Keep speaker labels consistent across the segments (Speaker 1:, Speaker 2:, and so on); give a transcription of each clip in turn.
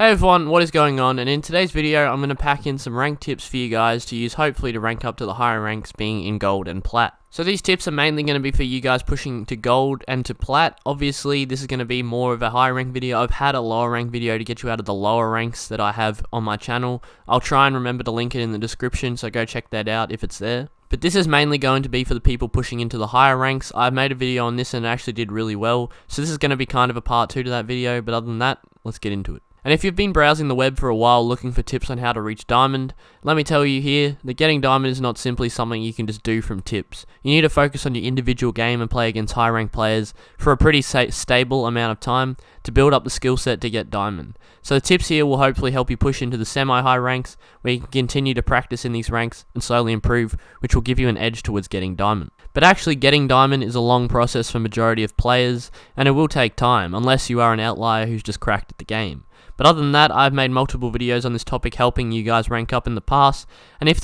Speaker 1: Hey everyone, what is going on? And in today's video, I'm going to pack in some rank tips for you guys to use hopefully to rank up to the higher ranks, being in gold and plat. So these tips are mainly going to be for you guys pushing to gold and to plat. Obviously, this is going to be more of a higher rank video. I've had a lower rank video to get you out of the lower ranks that I have on my channel. I'll try and remember to link it in the description, so go check that out if it's there. But this is mainly going to be for the people pushing into the higher ranks. I've made a video on this and it actually did really well. So this is going to be kind of a part 2 to that video, but other than that, let's get into it. And if you've been browsing the web for a while looking for tips on how to reach diamond, let me tell you here that getting diamond is not simply something you can just do from tips. You need to focus on your individual game and play against high rank players for a pretty stable amount of time to build up the skill set to get diamond. So the tips here will hopefully help you push into the semi-high ranks where you can continue to practice in these ranks and slowly improve, which will give you an edge towards getting diamond. But actually getting diamond is a long process for majority of players, and it will take time unless you are an outlier who's just cracked at the game. But other than that, I've made multiple videos on this topic helping you guys rank up in the past, and if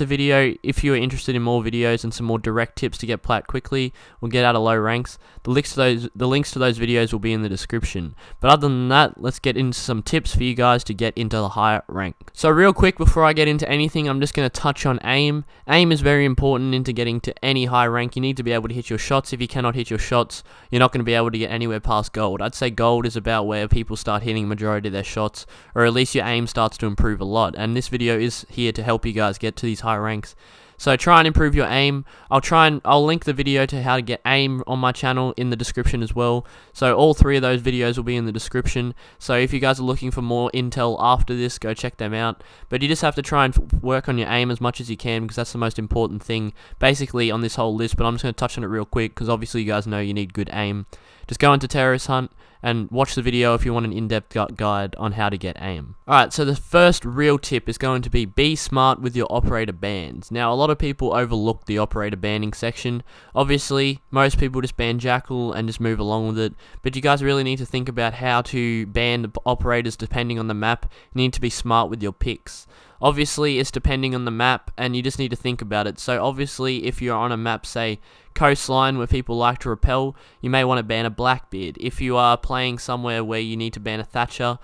Speaker 1: you are interested in more videos and some more direct tips to get plat quickly or get out of low ranks, the links to those videos will be in the description. But other than that, let's get into some tips for you guys to get into the higher rank. So real quick before I get into anything, I'm just going to touch on aim. Aim is very important into getting to any high rank. You need to be able to hit your shots. If you cannot hit your shots, you're not going to be able to get anywhere past gold. I'd say gold is about where people start hitting majority of their shots, or at least your aim starts to improve a lot, and this video is here to help you guys get to these high ranks. So try and improve your aim. I'll link the video to how to get aim on my channel in the description as well. So all 3 of those videos will be in the description. So if you guys are looking for more intel after this, go check them out. But you just have to try and work on your aim as much as you can, because that's the most important thing basically on this whole list. But I'm just going to touch on it real quick because obviously you guys know you need good aim. Just go into terrorist hunt and watch the video if you want an in-depth guide on how to get aim. Alright, so the first real tip is going to be smart with your operator bans. Now, a lot of people overlook the operator banning section. Obviously, most people just ban Jackal and just move along with it, but you guys really need to think about how to ban the operators depending on the map. You need to be smart with your picks. Obviously, it's depending on the map, and you just need to think about it. So obviously, if you're on a map, say, coastline, where people like to rappel, you may want to ban a Blackbeard. If you are playing somewhere where you need to ban a Thatcher,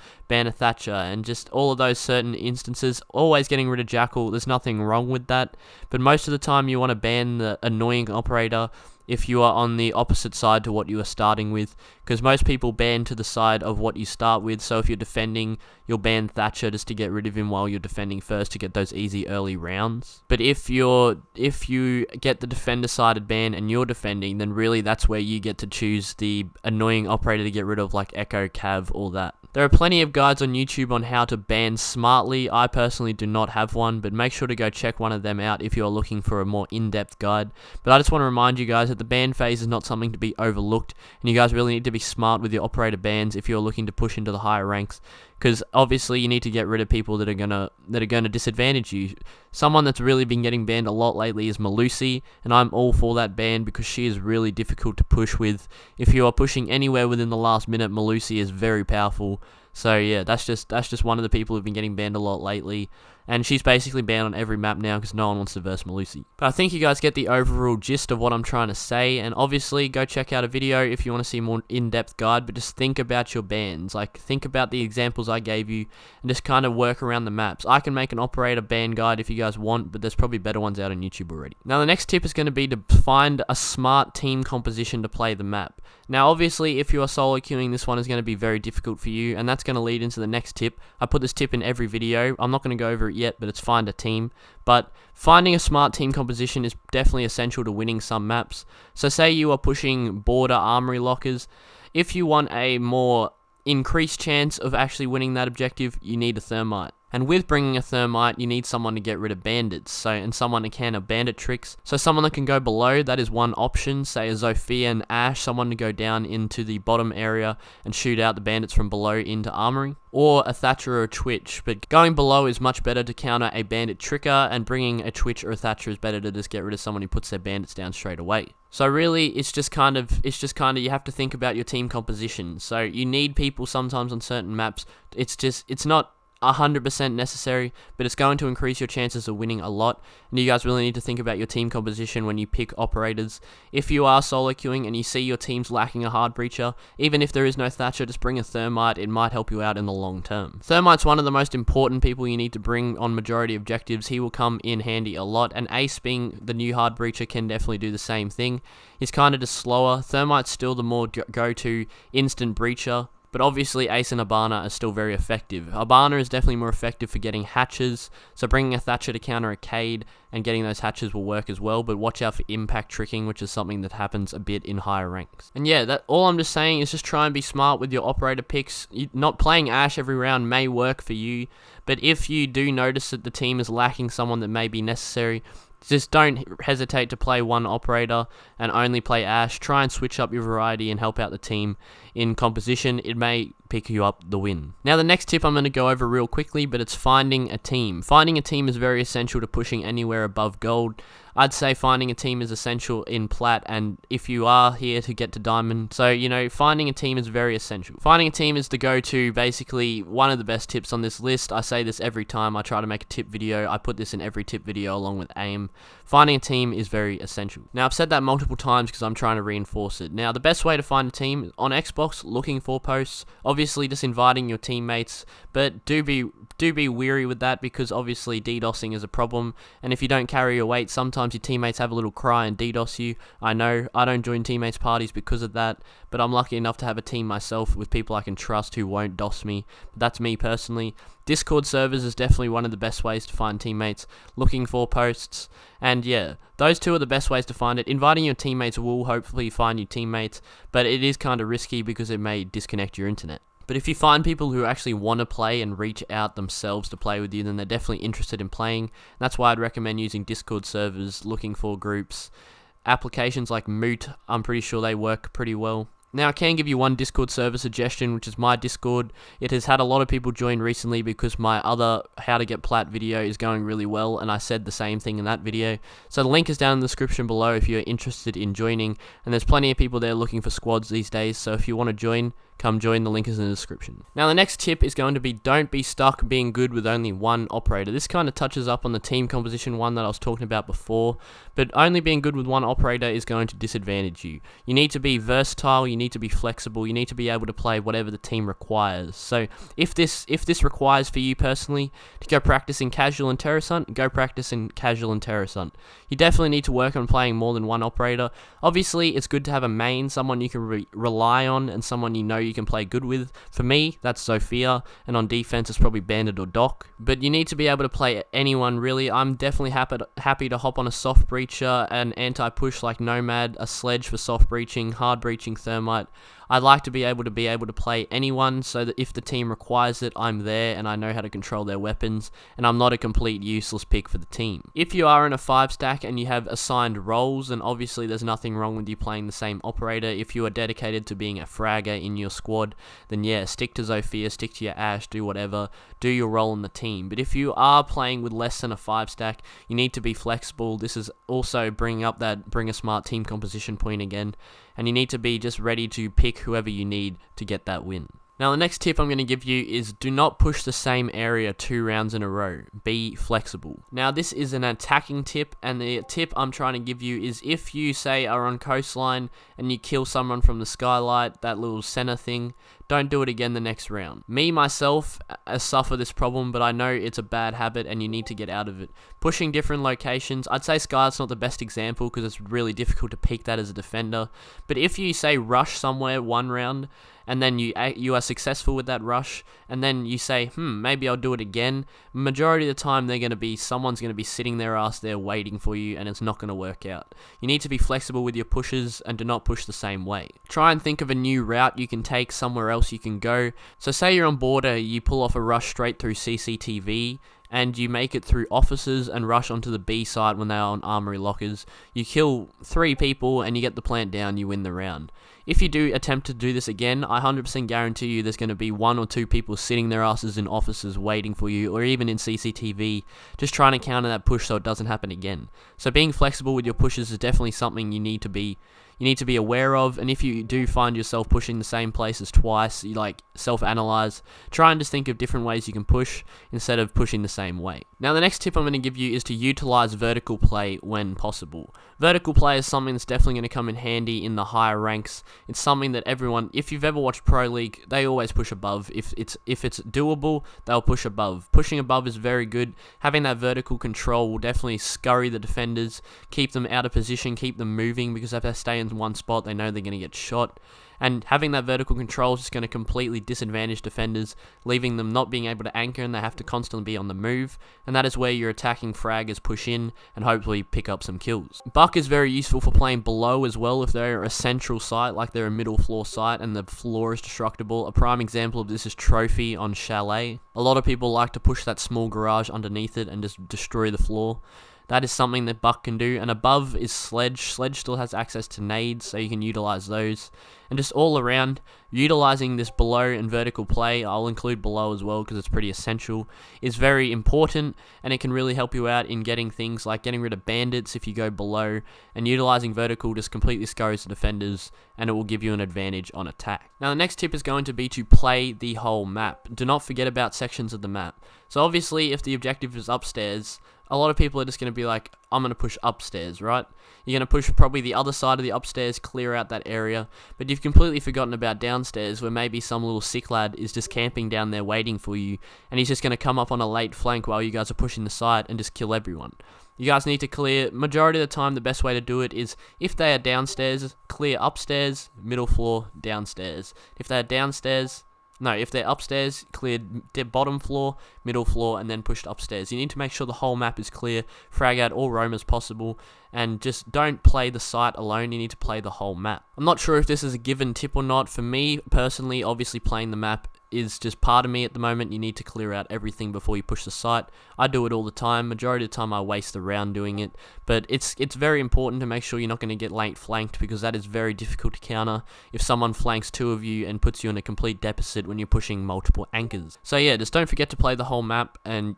Speaker 1: and just all of those certain instances. Always getting rid of Jackal, there's nothing wrong with that, but most of the time you want to ban the annoying operator if you are on the opposite side to what you are starting with, because most people ban to the side of what you start with. So if you're defending, you'll ban Thatcher just to get rid of him while you're defending first to get those easy early rounds. But if you get the defender sided ban and you're defending, then really that's where you get to choose the annoying operator to get rid of, like Echo, Cav, all that. There are plenty of guides on YouTube on how to ban smartly. I personally do not have one, but make sure to go check one of them out if you're looking for a more in-depth guide. But I just want to remind you guys that the ban phase is not something to be overlooked, and you guys really need to be smart with your operator bans if you're looking to push into the higher ranks, because obviously you need to get rid of people that are gonna disadvantage you. Someone that's really been getting banned a lot lately is Malusi, and I'm all for that ban because she is really difficult to push with. If you are pushing anywhere within the last minute, Malusi is very powerful. So yeah, that's just one of the people who've been getting banned a lot lately, and she's basically banned on every map now because no one wants to verse Malusi. But I think you guys get the overall gist of what I'm trying to say, and obviously go check out a video if you want to see more in-depth guide, but just think about your bans. Like, think about the examples I gave you and just kind of work around the maps. I can make an operator ban guide if you guys want, but there's probably better ones out on YouTube already. Now the next tip is going to be to find a smart team composition to play the map. Now obviously if you are solo queuing, this one is going to be very difficult for you, and that's going to lead into the next tip. I put this tip in every video. I'm not going to go over it yet, but it's find a team. But finding a smart team composition is definitely essential to winning some maps. So say you are pushing border armory lockers. If you want a more increased chance of actually winning that objective, you need a thermite. And with bringing a thermite, you need someone to get rid of bandits, and someone to counter bandit tricks. So someone that can go below, that is one option, say a Zofia and Ash, someone to go down into the bottom area and shoot out the bandits from below into armory. Or a Thatcher or a Twitch, but going below is much better to counter a bandit tricker, and bringing a Twitch or a Thatcher is better to just get rid of someone who puts their bandits down straight away. So really, it's just kind of you have to think about your team composition. So you need people sometimes on certain maps. It's not 100% necessary, but it's going to increase your chances of winning a lot, and you guys really need to think about your team composition when you pick operators. If you are solo queuing and you see your team's lacking a hard breacher, even if there is no Thatcher, just bring a Thermite. It might help you out in the long term. Thermite's one of the most important people you need to bring on majority objectives. He will come in handy a lot, and Ace, being the new hard breacher, can definitely do the same thing. He's kind of just slower. Thermite's still the more go-to instant breacher, but obviously Ace and Abana are still very effective. Abana is definitely more effective for getting hatches, so bringing a Thatcher to counter a Cade and getting those hatches will work as well, but watch out for impact tricking, which is something that happens a bit in higher ranks. And yeah, all I'm just saying is just try and be smart with your operator picks. Not playing Ashe every round may work for you, but if you do notice that the team is lacking someone that may be necessary, just don't hesitate to play one operator and only play Ashe. Try and switch up your variety and help out the team in composition. It may pick you up the win. Now, the next tip I'm going to go over real quickly, but it's finding a team. Finding a team is very essential to pushing anywhere above gold. I'd say finding a team is essential in Plat, and if you are here to get to Diamond, so, finding a team is very essential. Finding a team is the go-to, basically, one of the best tips on this list. I say this every time I try to make a tip video. I put this in every tip video along with aim. Finding a team is very essential. Now, I've said that multiple times because I'm trying to reinforce it. Now, the best way to find a team on Xbox, looking for posts, obviously just inviting your teammates, but do be weary with that, because obviously DDoSing is a problem, and if you don't carry your weight, sometimes your teammates have a little cry and DDoS you. I know, I don't join teammates parties because of that, but I'm lucky enough to have a team myself with people I can trust who won't DOS me. But that's me personally. Discord servers is definitely one of the best ways to find teammates, looking for posts, and yeah, those two are the best ways to find it. Inviting your teammates will hopefully find you teammates, but it is kind of risky because it may disconnect your internet. But if you find people who actually want to play and reach out themselves to play with you, then they're definitely interested in playing. That's why I'd recommend using Discord servers, looking for groups. Applications like Moot, I'm pretty sure they work pretty well. Now, I can give you one Discord server suggestion, which is my Discord. It has had a lot of people join recently because my other How to Get Plat video is going really well, and I said the same thing in that video. So the link is down in the description below if you're interested in joining, and there's plenty of people there looking for squads these days, so if you want to join, come join. The link is in the description. Now, the next tip is going to be don't be stuck being good with only one operator. This kind of touches up on the team composition one that I was talking about before, but only being good with one operator is going to disadvantage you. You need to be versatile, you need to be flexible, you need to be able to play whatever the team requires. So if this requires for you personally to go practice in casual and terrace hunt, go practice in casual and terrace hunt. You definitely need to work on playing more than one operator. Obviously, it's good to have a main, someone you can rely on, and someone you know you can play good with. For me, that's Sophia, and on defense it's probably Bandit or Doc. But you need to be able to play anyone, really. I'm definitely happy to hop on a soft breacher, an anti-push like Nomad, a sledge for soft breaching, hard breaching Thermite. I'd like to be able to play anyone, so that if the team requires it, I'm there and I know how to control their weapons, and I'm not a complete useless pick for the team. If you are in a 5-stack and you have assigned roles, then obviously there's nothing wrong with you playing the same operator. If you are dedicated to being a fragger in your squad, then yeah, stick to Zofia, stick to your Ashe, do whatever, do your role in the team. But if you are playing with less than a 5-stack, you need to be flexible. This is also bringing up that bring a smart team composition point again, and you need to be just ready to pick whoever you need to get that win. Now, the next tip I'm going to give you is do not push the same area 2 rounds in a row. Be flexible. Now, this is an attacking tip, and the tip I'm trying to give you is if you, say, are on coastline and you kill someone from the skylight, that little center thing, don't do it again the next round. Me, myself, I suffer this problem, but I know it's a bad habit and you need to get out of it. Pushing different locations, I'd say Skylight's not the best example because it's really difficult to peek that as a defender, but if you, say, rush somewhere one round, and then you are successful with that rush, and then you say, maybe I'll do it again, majority of the time someone's going to be sitting their ass there waiting for you, and it's not going to work out. You need to be flexible with your pushes and do not push the same way. Try and think of a new route you can take, somewhere else you can go. So say you're on border, you pull off a rush straight through CCTV, and you make it through offices and rush onto the B site when they are on armory lockers. You kill 3 people and you get the plant down, you win the round. If you do attempt to do this again, I 100% guarantee you there's going to be 1 or 2 people sitting their asses in offices waiting for you, or even in CCTV, just trying to counter that push so it doesn't happen again. So being flexible with your pushes is definitely something you need to be you need to be aware of, and if you do find yourself pushing the same places twice, you like self-analyze, try and just think of different ways you can push instead of pushing the same way. Now the next tip I'm going to give you is to utilize vertical play when possible. Vertical play is something that's definitely going to come in handy in the higher ranks. It's something that everyone, if you've ever watched Pro League, they always push above. If it's doable, they'll push above. Pushing above is very good. Having that vertical control will definitely scurry the defenders, keep them out of position, keep them moving, because if they stay in one spot, they know they're going to get shot. And having that vertical control is just going to completely disadvantage defenders, leaving them not being able to anchor, and they have to constantly be on the move. And that is where your attacking fraggers push in and hopefully pick up some kills. Buck is very useful for playing below as well if they're a central site, like they're a middle floor site and the floor is destructible. A prime example of this is Trophy on Chalet. A lot of people like to push that small garage underneath it and just destroy the floor. That is something that Buck can do. And above is Sledge. Sledge still has access to nades, so you can utilize those. And just all around, utilizing this below and vertical play, I'll include below as well because it's pretty essential, is very important, and it can really help you out in getting things like getting rid of bandits if you go below, and utilizing vertical just completely scurries the defenders, and it will give you an advantage on attack. Now the next tip is going to be to play the whole map. Do not forget about sections of the map. So obviously if the objective is upstairs, a lot of people are just going to be like, I'm going to push upstairs, right? You're going to push probably the other side of the upstairs, clear out that area, but you've completely forgotten about downstairs where maybe some little sick lad is just camping down there waiting for you, and he's just going to come up on a late flank while you guys are pushing the site and just kill everyone. You guys need to clear, majority of the time the best way to do it is, if they are downstairs, clear upstairs, middle floor, downstairs. If they're upstairs, clear bottom floor, middle floor, and then pushed upstairs. You need to make sure the whole map is clear, frag out all roamers possible, and just don't play the site alone, you need to play the whole map. I'm not sure if this is a given tip or not. For me, personally, obviously playing the map is just part of me at the moment. You need to clear out everything before you push the site. I do it all the time. Majority of the time I waste the round doing it, but it's very important to make sure you're not going to get late flanked, because that is very difficult to counter if someone flanks two of you and puts you in a complete deficit when you're pushing multiple anchors. So yeah, just don't forget to play the whole map and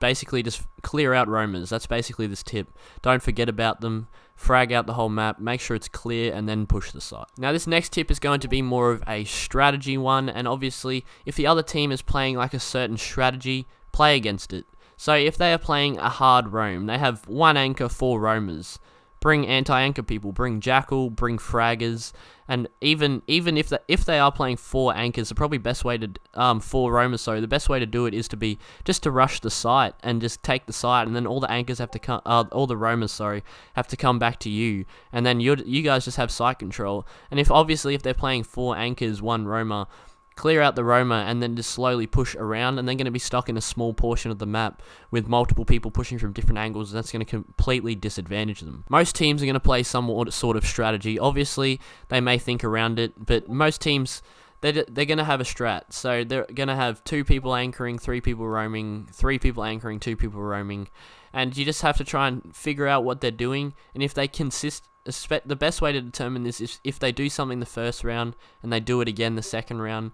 Speaker 1: basically just clear out roamers. That's basically this tip. Don't forget about them, frag out the whole map, make sure it's clear, and then push the site. Now this next tip is going to be more of a strategy one, and obviously if the other team is playing like a certain strategy, play against it. So if they are playing a hard roam, they have one anchor, 4 roamers, bring anti-anchor people, bring Jackal, bring fraggers, and even if they are playing 4 anchors, the probably best way to 4 roamers, sorry, the best way to do it is to be just to rush the site and just take the site, and then all the anchors have to come, all the roamers, sorry, have to come back to you, and then you guys just have site control. And if they're playing 4 anchors, 1 roamer, clear out the roamer and then just slowly push around, and they're going to be stuck in a small portion of the map with multiple people pushing from different angles, and that's going to completely disadvantage them. Most teams are going to play some sort of strategy. Obviously, they may think around it, but most teams, they're going to have a strat. So they're going to have 2 people anchoring, 3 people roaming, 3 people anchoring, 2 people roaming, and you just have to try and figure out what they're doing, and if they the best way to determine this is if they do something the first round and they do it again the second round,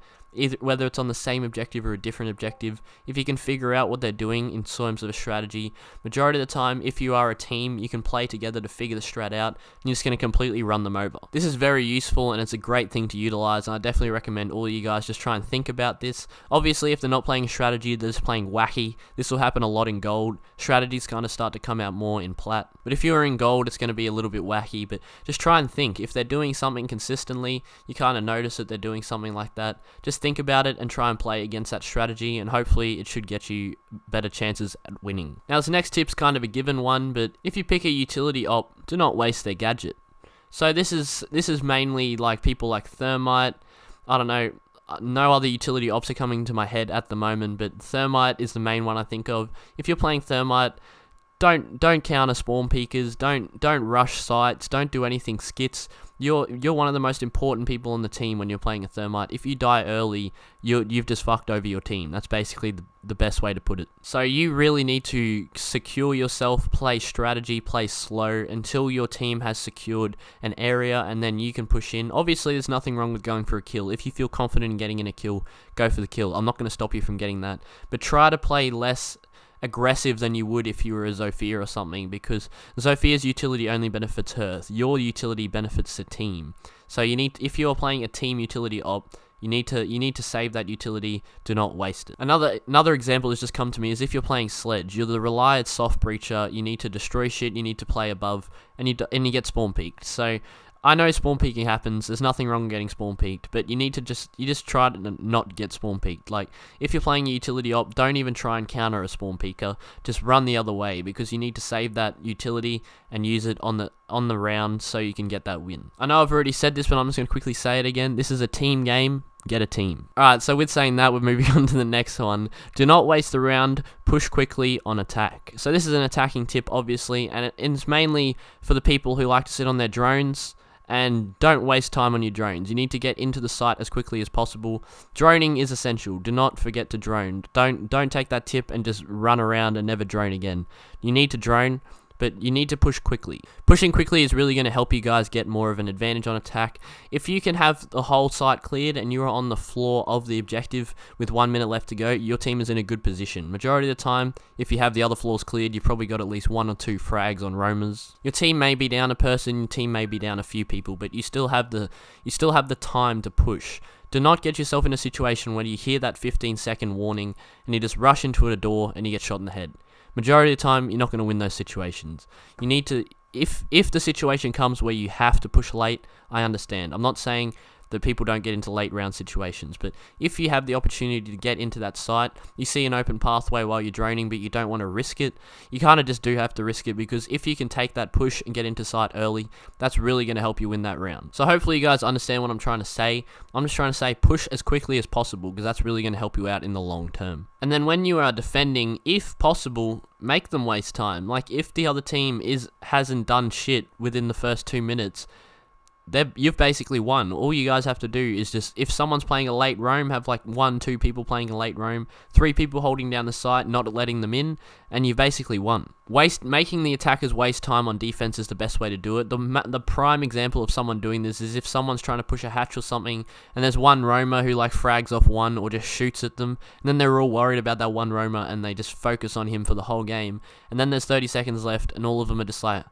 Speaker 1: whether it's on the same objective or a different objective. If you can figure out what they're doing in terms of a strategy, majority of the time, if you are a team, you can play together to figure the strat out, and you're just going to completely run them over. This is very useful, and it's a great thing to utilize, and I definitely recommend all of you guys just try and think about this. Obviously, if they're not playing a strategy, they're just playing wacky. This will happen a lot in gold. Strategies kind of start to come out more in plat, but if you're in gold, it's going to be a little bit wacky. But just try and think. If they're doing something consistently, you kind of notice that they're doing something like that. Just think about it and try and play against that strategy, and hopefully it should get you better chances at winning. Now this next tip's kind of a given one, but if you pick a utility op, do not waste their gadget. So this is mainly like people like Thermite. I don't know, no other utility ops are coming to my head at the moment, but Thermite is the main one I think of. If you're playing Thermite, don't counter spawn peekers, don't rush sites, don't do anything skits. You're one of the most important people on the team when you're playing a Thermite. If you die early, you've just fucked over your team. That's basically the best way to put it. So you really need to secure yourself, play strategy, play slow until your team has secured an area, and then you can push in. Obviously, there's nothing wrong with going for a kill. If you feel confident in getting in a kill, go for the kill. I'm not going to stop you from getting that. But try to play less aggressive than you would if you were a Zofia or something, because Zofia's utility only benefits her. Your utility benefits the team. So if you're playing a team utility op, you need to save that utility. Do not waste it. Another example has just come to me is if you're playing Sledge. You're the reliant soft breacher. You need to destroy shit. You need to play above, and you get spawn peaked. So I know spawn peeking happens. There's nothing wrong with getting spawn peeked, but you just try to not get spawn peeked. Like if you're playing a utility op, don't even try and counter a spawn peeker. Just run the other way, because you need to save that utility and use it on the round so you can get that win. I know I've already said this, but I'm just going to quickly say it again. This is a team game. Get a team. Alright, so with saying that, we're moving on to the next one. Do not waste the round. Push quickly on attack. So this is an attacking tip, obviously, and it's mainly for the people who like to sit on their drones. And don't waste time on your drones. You need to get into the site as quickly as possible. Droning is essential. Do not forget to drone. Don't take that tip and just run around and never drone again. You need to drone, but you need to push quickly. Pushing quickly is really going to help you guys get more of an advantage on attack. If you can have the whole site cleared and you're on the floor of the objective with 1 minute left to go, your team is in a good position. Majority of the time, if you have the other floors cleared, you've probably got at least 1 or 2 frags on roamers. Your team may be down a person, your team may be down a few people, but you still have the time to push. Do not get yourself in a situation where you hear that 15-second warning and you just rush into a door and you get shot in the head. Majority of the time, you're not going to win those situations. You need to, if the situation comes where you have to push late, I understand. I'm not saying that people don't get into late round situations, but if you have the opportunity to get into that site, you see an open pathway while you're droning, but you don't want to risk it, you kind of just do have to risk it, because if you can take that push and get into site early, that's really going to help you win that round. So hopefully you guys understand what I'm trying to say. I'm just trying to say push as quickly as possible, because that's really going to help you out in the long term. And then when you are defending, if possible, make them waste time. Like if the other team hasn't done shit within the first 2 minutes, you've basically won. All you guys have to do is just, if someone's playing a late roam, have like 1-2 people playing a late roam, 3 people holding down the site, not letting them in, and you've basically won. Making the attackers waste time on defense is the best way to do it. The prime example of someone doing this is if someone's trying to push a hatch or something, and there's one roamer who like frags off one or just shoots at them, and then they're all worried about that one roamer and they just focus on him for the whole game, and then there's 30 seconds left and all of them are just like,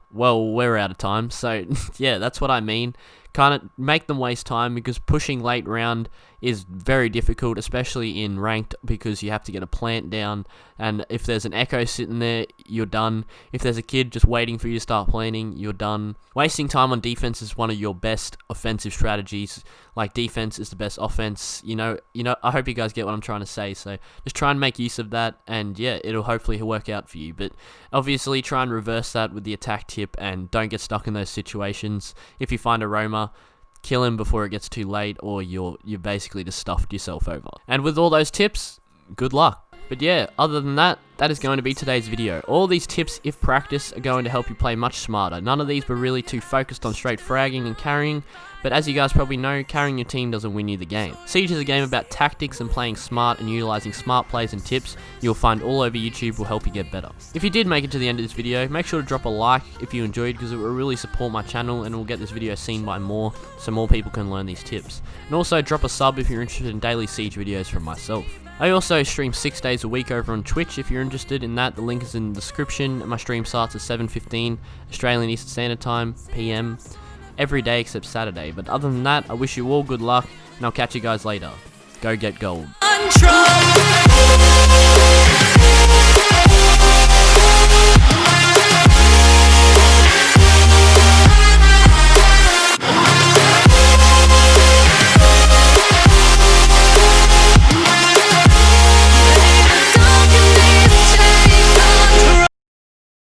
Speaker 1: well, we're out of time. So yeah, that's what I mean. Kind of make them waste time, because pushing late round is very difficult, especially in ranked, because you have to get a plant down, and if there's an echo sitting there, you're done. If there's a kid just waiting for you to start planting, you're done. Wasting time on defense is one of your best offensive strategies. Like defense is the best offense. You know, I hope you guys get what I'm trying to say, so just try and make use of that, and yeah, it'll hopefully work out for you. But obviously try and reverse that with the attack tip, and don't get stuck in those situations. If you find a roamer, kill him before it gets too late, or you're basically just stuffed yourself over. And with all those tips, good luck. But yeah, other than that, that is going to be today's video. All these tips, if practiced, are going to help you play much smarter. None of these were really too focused on straight fragging and carrying, but as you guys probably know, carrying your team doesn't win you the game. Siege is a game about tactics and playing smart and utilizing smart plays and tips you'll find all over YouTube will help you get better. If you did make it to the end of this video, make sure to drop a like if you enjoyed, because it will really support my channel and it will get this video seen by more, so more people can learn these tips. And also drop a sub if you're interested in daily Siege videos from myself. I also stream 6 days a week over on Twitch if you're interested in that. The link is in the description. My stream starts at 7:15 Australian Eastern Standard Time PM every day except Saturday. But other than that, I wish you all good luck, and I'll catch you guys later. Go get gold.